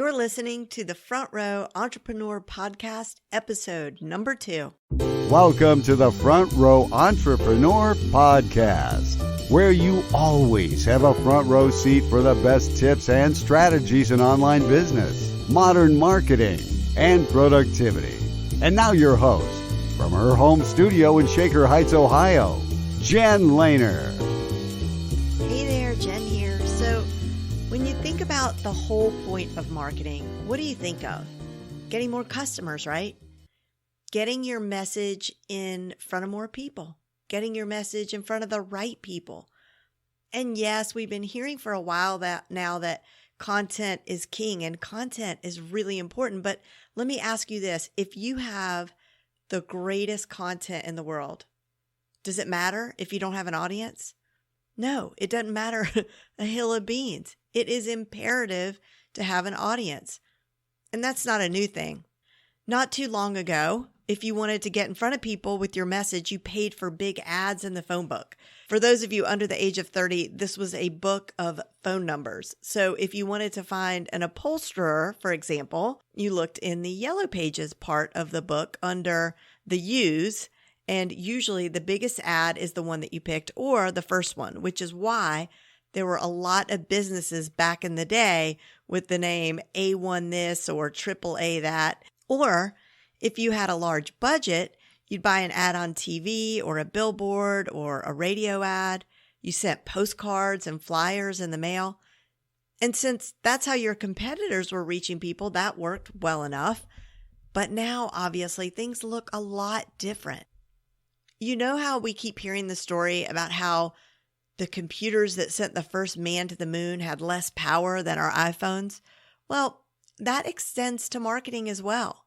You're listening to the Front Row Entrepreneur Podcast, episode number 2. Welcome to the Front Row Entrepreneur Podcast, where you always have a front row seat for the best tips and strategies in online business, modern marketing, and productivity. And now your host, from her home studio in Shaker Heights, Ohio, Jen Lehner. Hey there, Jen here. So, when you think about the whole point of marketing, what do you think of? Getting more customers, right? Getting your message in front of more people. Getting your message in front of the right people. And yes, we've been hearing for a while that content is king and content is really important. But let me ask you this. If you have the greatest content in the world, does it matter if you don't have an audience? No, it doesn't matter a hill of beans. It is imperative to have an audience. And that's not a new thing. Not too long ago, if you wanted to get in front of people with your message, you paid for big ads in the phone book. For those of you under the age of 30, this was a book of phone numbers. So if you wanted to find an upholsterer, for example, you looked in the yellow pages part of the book under the U's. And usually the biggest ad is the one that you picked or the first one, which is why there were a lot of businesses back in the day with the name A1 this or AAA that. Or if you had a large budget, you'd buy an ad on TV or a billboard or a radio ad. You sent postcards and flyers in the mail. And since that's how your competitors were reaching people, that worked well enough. But now, obviously, things look a lot different. You know how we keep hearing the story about how the computers that sent the first man to the moon had less power than our iPhones? Well, that extends to marketing as well.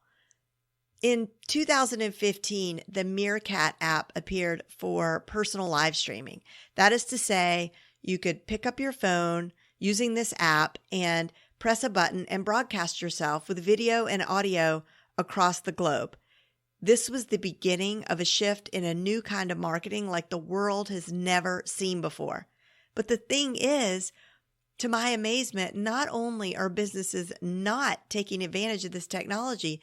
In 2015, the Meerkat app appeared for personal live streaming. That is to say, you could pick up your phone using this app and press a button and broadcast yourself with video and audio across the globe. This was the beginning of a shift in a new kind of marketing like the world has never seen before. But the thing is, to my amazement, not only are businesses not taking advantage of this technology,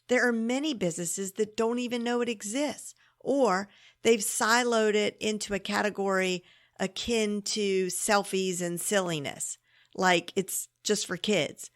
there are many businesses that don't even know it exists, or they've siloed it into a category akin to selfies and silliness, like it's just for kids.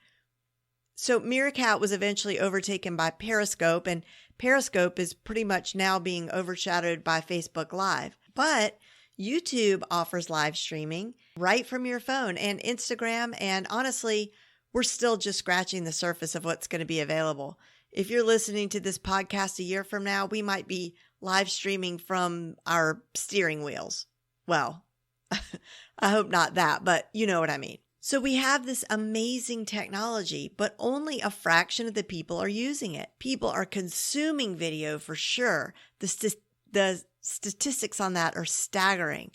So Meerkat was eventually overtaken by Periscope, and Periscope is pretty much now being overshadowed by Facebook Live. But YouTube offers live streaming right from your phone and Instagram, and honestly, we're still just scratching the surface of what's going to be available. If you're listening to this podcast a year from now, we might be live streaming from our steering wheels. Well, I hope not that, but you know what I mean. So we have this amazing technology, but only a fraction of the people are using it. People are consuming video for sure. The statistics on that are staggering,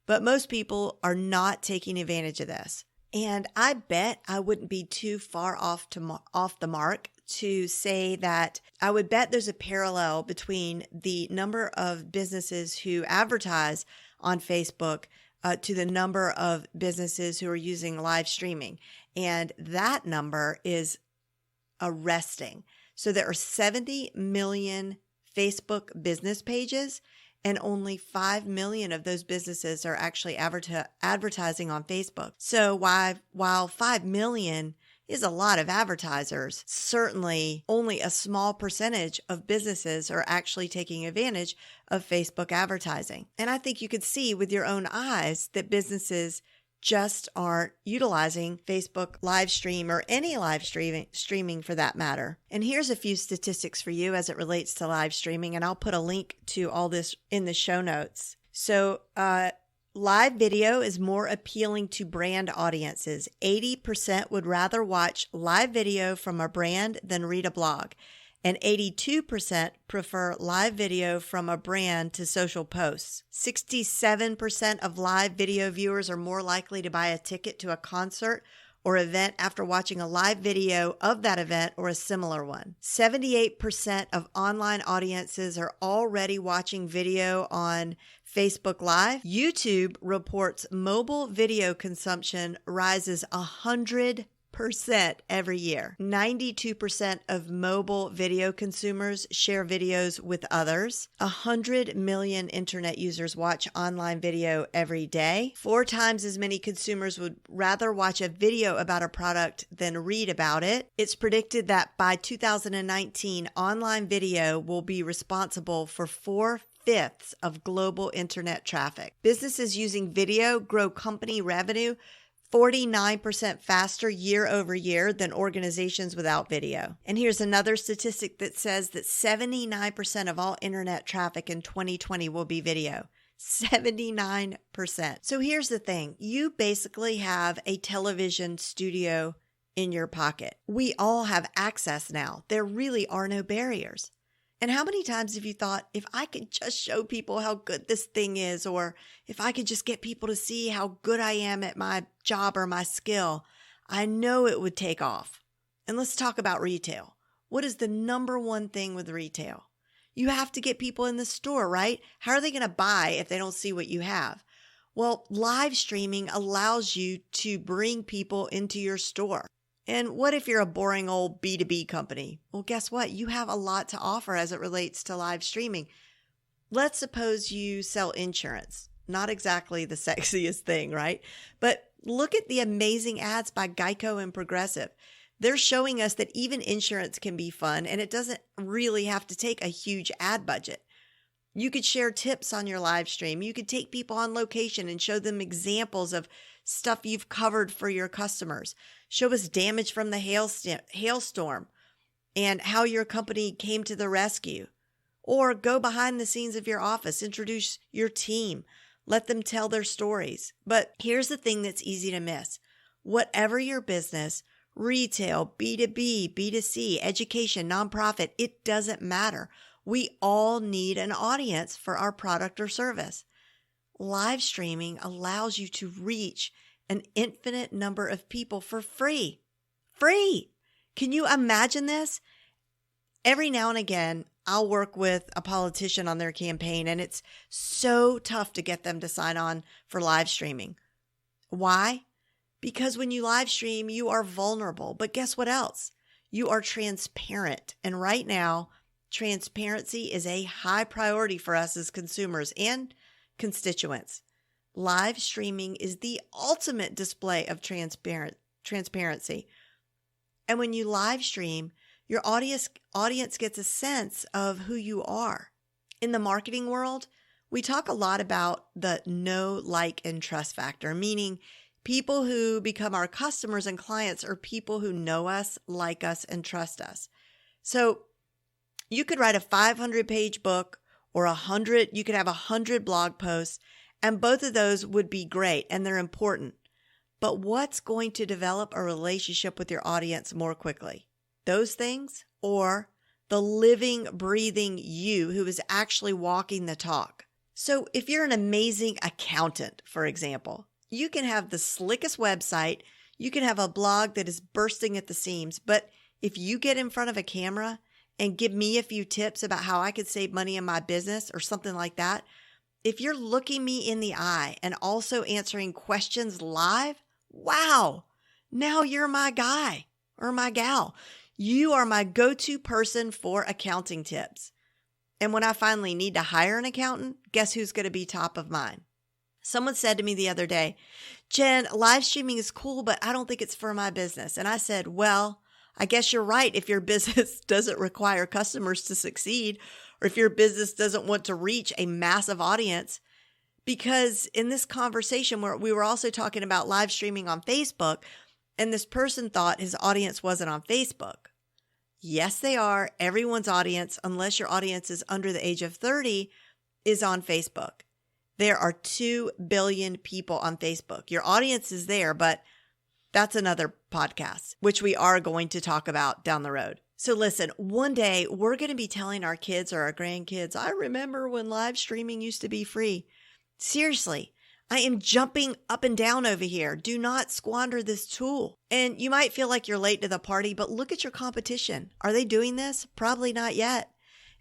but most people are not taking advantage of this. And I bet I wouldn't be too far off the mark to say that I would bet there's a parallel between the number of businesses who advertise on Facebook to the number of businesses who are using live streaming. And that number is arresting. So there are 70 million Facebook business pages, and only 5 million of those businesses are actually advertising on Facebook. So while 5 million is a lot of advertisers, certainly only a small percentage of businesses are actually taking advantage of Facebook advertising. And I think you could see with your own eyes that businesses just aren't utilizing Facebook live stream or any live streaming for that matter. And here's a few statistics for you as it relates to live streaming, and I'll put a link to all this in the show notes. So, live video is more appealing to brand audiences. 80% would rather watch live video from a brand than read a blog. And 82% prefer live video from a brand to social posts. 67% of live video viewers are more likely to buy a ticket to a concert or event after watching a live video of that event or a similar one. 78% of online audiences are already watching video on Facebook Live. YouTube reports mobile video consumption rises 100% 30% every year. 92% of mobile video consumers share videos with others. 100 million internet users watch online video every day. 4 times as many consumers would rather watch a video about a product than read about it. It's predicted that by 2019, online video will be responsible for 4/5 of global internet traffic. Businesses using video grow company revenue 49% faster year over year than organizations without video. And here's another statistic that says that 79% of all internet traffic in 2020 will be video. 79%. So here's the thing. You basically have a television studio in your pocket. We all have access now. There really are no barriers. And how many times have you thought, if I could just show people how good this thing is, or if I could just get people to see how good I am at my job or my skill, I know it would take off. And let's talk about retail. What is the number one thing with retail? You have to get people in the store, right? How are they going to buy if they don't see what you have? Well, live streaming allows you to bring people into your store. And what if you're a boring old B2B company? Well, guess what? You have a lot to offer as it relates to live streaming. Let's suppose you sell insurance. Not exactly the sexiest thing, right? But look at the amazing ads by Geico and Progressive. They're showing us that even insurance can be fun, and it doesn't really have to take a huge ad budget. You could share tips on your live stream. You could take people on location and show them examples of stuff you've covered for your customers. Show us damage from the hailstorm and how your company came to the rescue. Or go behind the scenes of your office, introduce your team, let them tell their stories. But here's the thing that's easy to miss. Whatever your business, retail, B2B, B2C, education, nonprofit, it doesn't matter. We all need an audience for our product or service. Live streaming allows you to reach an infinite number of people for free. Free! Can you imagine this? Every now and again, I'll work with a politician on their campaign, and it's so tough to get them to sign on for live streaming. Why? Because when you live stream, you are vulnerable. But guess what else? You are transparent. And right now, transparency is a high priority for us as consumers and constituents. Live streaming is the ultimate display of transparency. And when you live stream, your audience gets a sense of who you are. In the marketing world, we talk a lot about the know, like, and trust factor, meaning people who become our customers and clients are people who know us, like us, and trust us. So you could write a 500-page book or you could have 100 blog posts, and both of those would be great and they're important. But what's going to develop a relationship with your audience more quickly? Those things, or the living, breathing you who is actually walking the talk? So if you're an amazing accountant, for example, you can have the slickest website, you can have a blog that is bursting at the seams, but if you get in front of a camera and give me a few tips about how I could save money in my business or something like that, if you're looking me in the eye and also answering questions live, wow, now you're my guy or my gal. You are my go-to person for accounting tips. And when I finally need to hire an accountant, guess who's going to be top of mind? Someone said to me the other day, Jen, live streaming is cool, but I don't think it's for my business. And I said, well, I guess you're right if your business doesn't require customers to succeed, or if your business doesn't want to reach a massive audience. Because in this conversation where we were also talking about live streaming on Facebook, and this person thought his audience wasn't on Facebook. Yes, they are. Everyone's audience, unless your audience is under the age of 30, is on Facebook. There are 2 billion people on Facebook. Your audience is there, but that's another podcast, which we are going to talk about down the road. So listen, one day we're going to be telling our kids or our grandkids, I remember when live streaming used to be free. Seriously, I am jumping up and down over here. Do not squander this tool. And you might feel like you're late to the party, but look at your competition. Are they doing this? Probably not yet.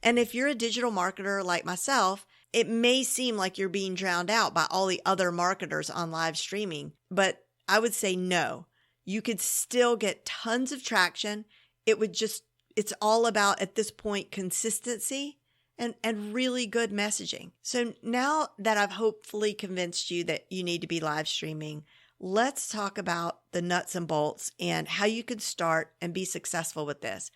And if you're a digital marketer like myself, it may seem like you're being drowned out by all the other marketers on live streaming, but I would say no. you could still get tons of traction. It's all about, at this point, consistency and really good messaging. So now that I've hopefully convinced you that you need to be live streaming, let's talk about the nuts and bolts and how you can start and be successful with this.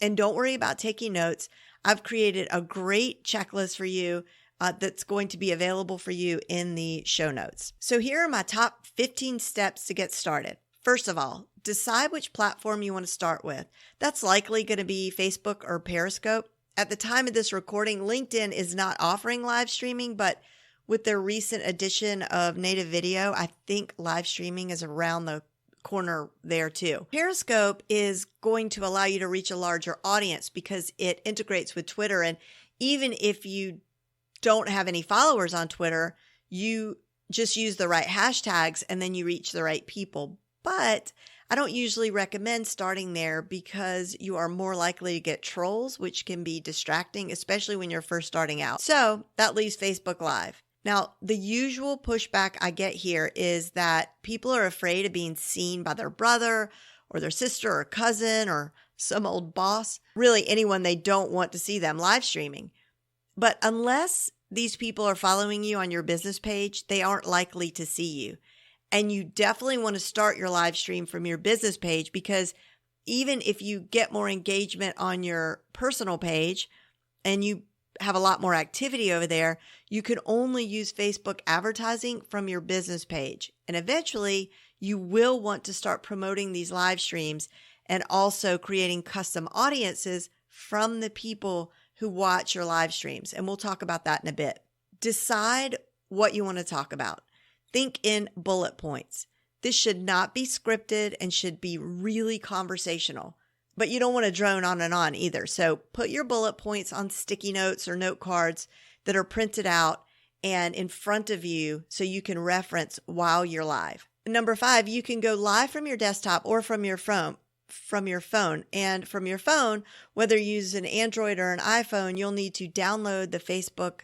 And don't worry about taking notes. I've created a great checklist for you that's going to be available for you in the show notes. So here are my top 15 steps to get started. First of all, decide which platform you want to start with. That's likely going to be Facebook or Periscope. At the time of this recording, LinkedIn is not offering live streaming, but with their recent addition of native video, I think live streaming is around the corner there too. Periscope is going to allow you to reach a larger audience because it integrates with Twitter. And even if you don't have any followers on Twitter, you just use the right hashtags and then you reach the right people. But I don't usually recommend starting there because you are more likely to get trolls, which can be distracting, especially when you're first starting out. So that leaves Facebook Live. Now, the usual pushback I get here is that people are afraid of being seen by their brother or their sister or cousin or some old boss, really anyone they don't want to see them live streaming. But unless these people are following you on your business page, they aren't likely to see you. And you definitely want to start your live stream from your business page, because even if you get more engagement on your personal page and you have a lot more activity over there, you can only use Facebook advertising from your business page. And eventually you will want to start promoting these live streams and also creating custom audiences from the people who watch your live streams. And we'll talk about that in a bit. Decide what you want to talk about. Think in bullet points. This should not be scripted and should be really conversational, but you don't want to drone on and on either. So put your bullet points on sticky notes or note cards that are printed out and in front of you so you can reference while you're live. Number 5, you can go live from your desktop or from your phone. And from your phone, whether you use an Android or an iPhone, you'll need to download the Facebook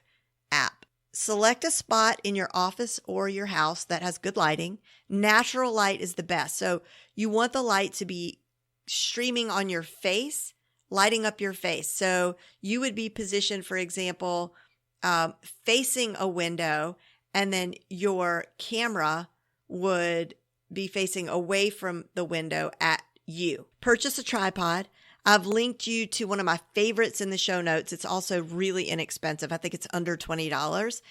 app. Select a spot in your office or your house that has good lighting. Natural light is the best. So you want the light to be streaming on your face, lighting up your face. So you would be positioned, for example, facing a window, and then your camera would be facing away from the window at you. Purchase a tripod. I've linked you to one of my favorites in the show notes. It's also really inexpensive. I think it's under $20.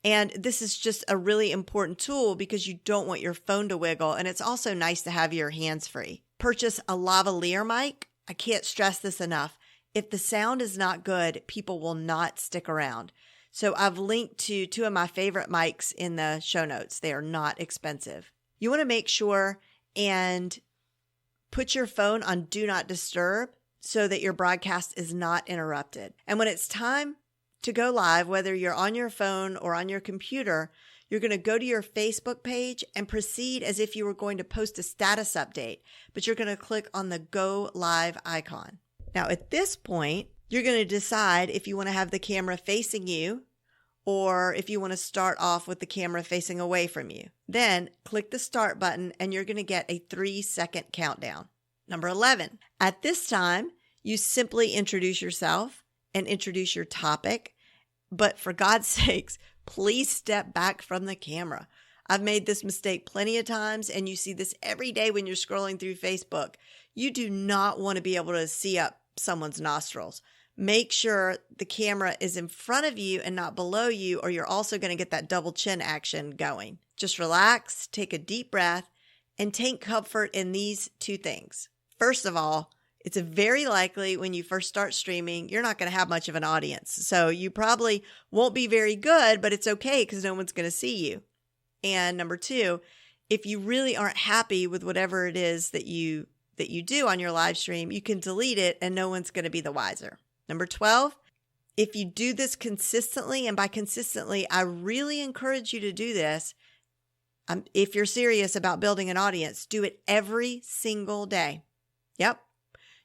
And this is just a really important tool because you don't want your phone to wiggle. And it's also nice to have your hands free. Purchase a lavalier mic. I can't stress this enough. If the sound is not good, people will not stick around. So I've linked to 2 of my favorite mics in the show notes. They are not expensive. You want to make sure and put your phone on Do Not Disturb so that your broadcast is not interrupted. And when it's time to go live, whether you're on your phone or on your computer, you're going to go to your Facebook page and proceed as if you were going to post a status update, but you're going to click on the Go Live icon. Now, at this point, you're going to decide if you want to have the camera facing you or if you want to start off with the camera facing away from you. Then click the Start button and you're going to get a 3-second countdown. Number 11, at this time, you simply introduce yourself and introduce your topic. But for God's sakes, please step back from the camera. I've made this mistake plenty of times, and you see this every day when you're scrolling through Facebook. You do not want to be able to see up someone's nostrils. Make sure the camera is in front of you and not below you, or you're also going to get that double chin action going. Just relax, take a deep breath, and take comfort in these 2 things. First of all, it's very likely when you first start streaming, you're not going to have much of an audience. So you probably won't be very good, but it's okay because no one's going to see you. And number 2, if you really aren't happy with whatever it is that you do on your live stream, you can delete it and no one's going to be the wiser. Number 12, if you do this consistently, and by consistently, I really encourage you to do this. If you're serious about building an audience, do it every single day. Yep.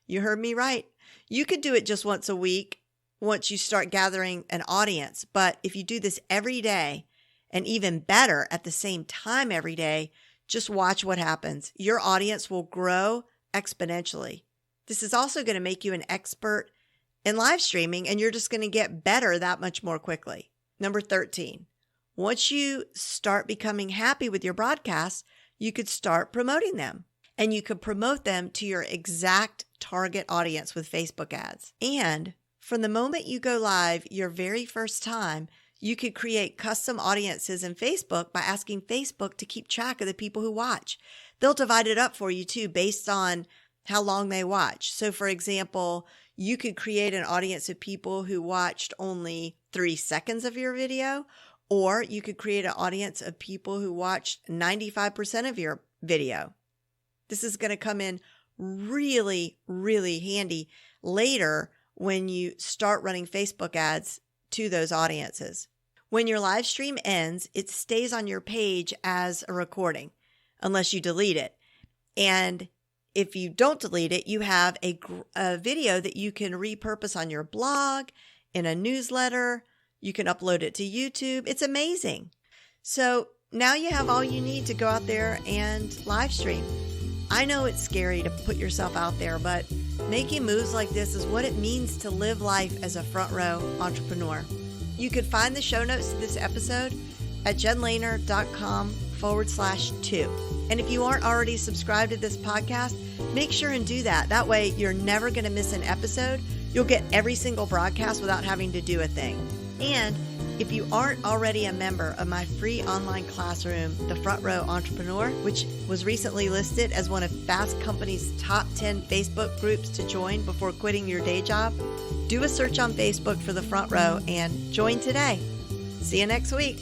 You heard me right. You could do it just once a week once you start gathering an audience. But if you do this every day, and even better at the same time every day, Just watch what happens. Your audience will grow exponentially. This is also going to make you an expert in live streaming, and you're just going to get better that much more quickly. Number 13, once you start becoming happy with your broadcasts, you could start promoting them. And you could promote them to your exact target audience with Facebook ads. And from the moment you go live your very first time, you could create custom audiences in Facebook by asking Facebook to keep track of the people who watch. They'll divide it up for you too based on how long they watch. So for example, you could create an audience of people who watched only 3 seconds of your video, or you could create an audience of people who watched 95% of your video. This is going to come in really, really handy later when you start running Facebook ads to those audiences. When your live stream ends, it stays on your page as a recording unless you delete it. And if you don't delete it, you have a video that you can repurpose on your blog, in a newsletter. You can upload it to YouTube. It's amazing. So now you have all you need to go out there and live stream. I know it's scary to put yourself out there, but making moves like this is what it means to live life as a front row entrepreneur. You could find the show notes to this episode at jenlehner.com/2. And if you aren't already subscribed to this podcast, make sure and do that. That way you're never going to miss an episode. You'll get every single broadcast without having to do a thing. And if you aren't already a member of my free online classroom, The Front Row Entrepreneur, which was recently listed as one of Fast Company's top 10 Facebook groups to join before quitting your day job, do a search on Facebook for The Front Row and join today. See you next week.